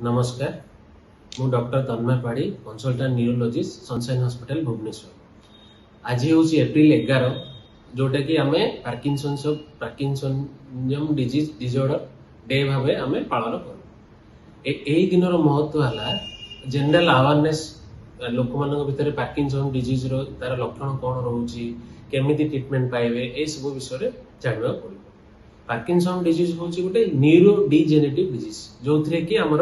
नमस्कार मु doctor Tanmay Padhi consultant neurologist Sunshine hospital Bhubaneswar. आज हूँ एप्रिल 11 जोटा कि आम पार्किंसनियम डिजीज डिजॉर्डर डे भाव आम पालन करूँ। यही दिन महत्व है जनरल अवेयरनेस लोक मान भर पार्किंसन डिजीज तार लक्षण कौन रोचे केमी ट्रिटमेंट पाइबे ये सब विषय जानवा पड़ो। पार्किंसन डिजीज हूँ गोटे न्यूरो डिजेनेटिव डिजीज जो थे कि आमर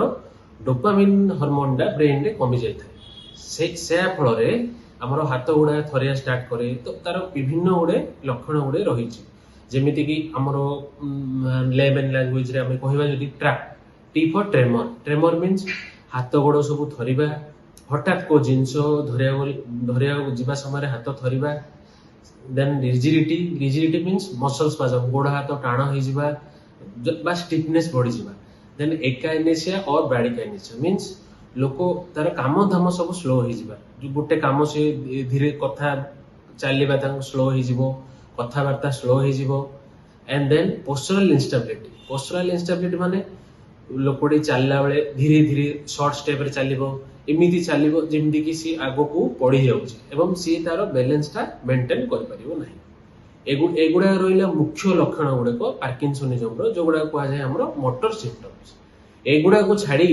डोपामिन हार्मोन टा ब्रेन रे कमी जाए से फल आमर हाथ गुड़ा थरिया स्टार्ट करे तो तार विभिन्न गुड़े लक्षण गुड़े रही जमीती कि आमर लेमन लैंग्वेज रे आम कहवा जदि trap T for tremor tremor means हाथ गोड़ सब थरिबा हठात को जिनस धरिया जीवा समय हाथ थरिबा। Then rigidity rigidity means muscle spasm गोड़ हाथ टाण हो स्टिफनेस बढ़ी जावा। देन एकाइनेसिया और ब्रैडिकाइनेसिया मीन्स लोक तार काम धाम सब स्लो हो गोटे काम से धीरे कथा चलवा स्लो हो कथबार्ता स्लो हो। एंड देन पोस्चरल इंस्टेबिलिटी माने लोकटी चलला बेले धीरे धीरे शॉर्ट स्टेप रे चलिबो एमिति चलिबो जेमति कि सी आगो को पड़ी जाउची एवं सी तार बैलेंस टा मेंटेन कर परिबो नाही। एगुड़ा रहिला मुख्य लक्षण गुड़ाक पार्किंसनिज्म रो जो गुड़ा कह जाए हमरो मोटर सिम्पटम्स। एगुड़ा को छाड़ी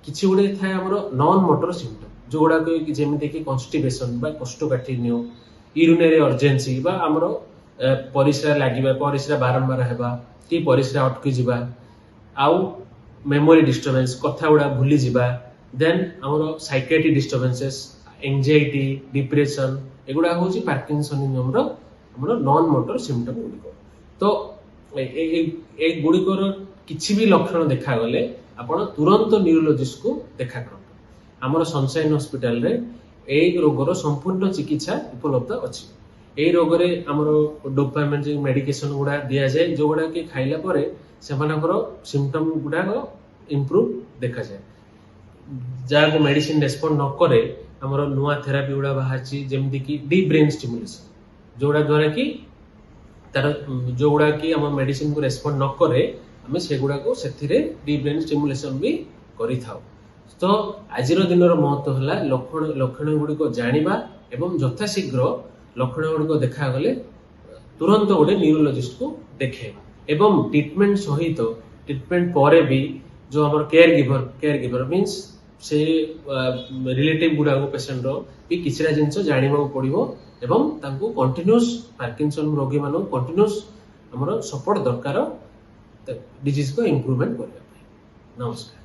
किछि गुड़े थाए हमरो नॉन मोटर सिम्पटम जो गुड़ा को जेमति कि कॉन्स्टिपेशन बा कोष्ठकाठिन्य यूरिनरी अर्जेंसी बा हमरो परिस्रा लागिबा परिस्रा बारंबार हेबा कि परिस्रा अटकी जिबा आउ मेमोरी डिस्टर्बेंस कथा गुड़ा भूली जिबा। देन हमरो साइकियाट्रिक डिस्टर्बेंसेस एंजाइटी डिप्रेशन एगुड़ा होची पार्किंसनिज्म रो हमरो नॉन मोटर सिम्पटम गुड़िक। तो ए गुड़िकर किछि भी लक्षण देखा गले आपण तुरंत न्यूरोलॉजिस्ट को देखा करंतु। हमरो सनशाइन हॉस्पिटल रे ए रोगर संपूर्ण चिकित्सा उपलब्ध अछि। ए रोग रे हमरो डोपामिन जे मेडिकेशन गुड़ा दिया जाए जो गुड़ा कि खाइला परे सेमानकर सिम्पटम गुड़ा इम्प्रूव देखा जाए। जहाँ को मेडिसिन रेस्पॉन्ड न करे हमरो नुआ थेरापी गुड़ा बाहरची जेमति कि डीप ब्रेन स्टिमुलेशन जोड़ा द्वारा कि तार जो गुड़ा कि हम मेडिसिन को रेस्पॉन्ड न करे आम से गुड़ा को सेथिरे डीप ब्रेन स्टिमुलेशन भी करि थाउ। तो आजिर दिन महत्व है लक्षण गुड़ी को जानिबा एवं यथाशीघ्र लक्षण गुड़ी को देखा गले तुरंत गोटे न्यूरोलॉजिस्ट को देखेबा एवं ट्रीटमेंट सहित ट्रीटमेंट पर भी जो हमर केयर गिवर मीन्स से रिलेटिव गुड़ा को पेशेंट रो भी किछरा जिंस जानिबा पड़िबो एवं तांको कंटिन्यूअस पार्किंसन रोगी मानो कंटिन्यूअस हमर सपोर्ट दरकार डिजीज को इम्प्रूवमेंट करबा। नमस्कार।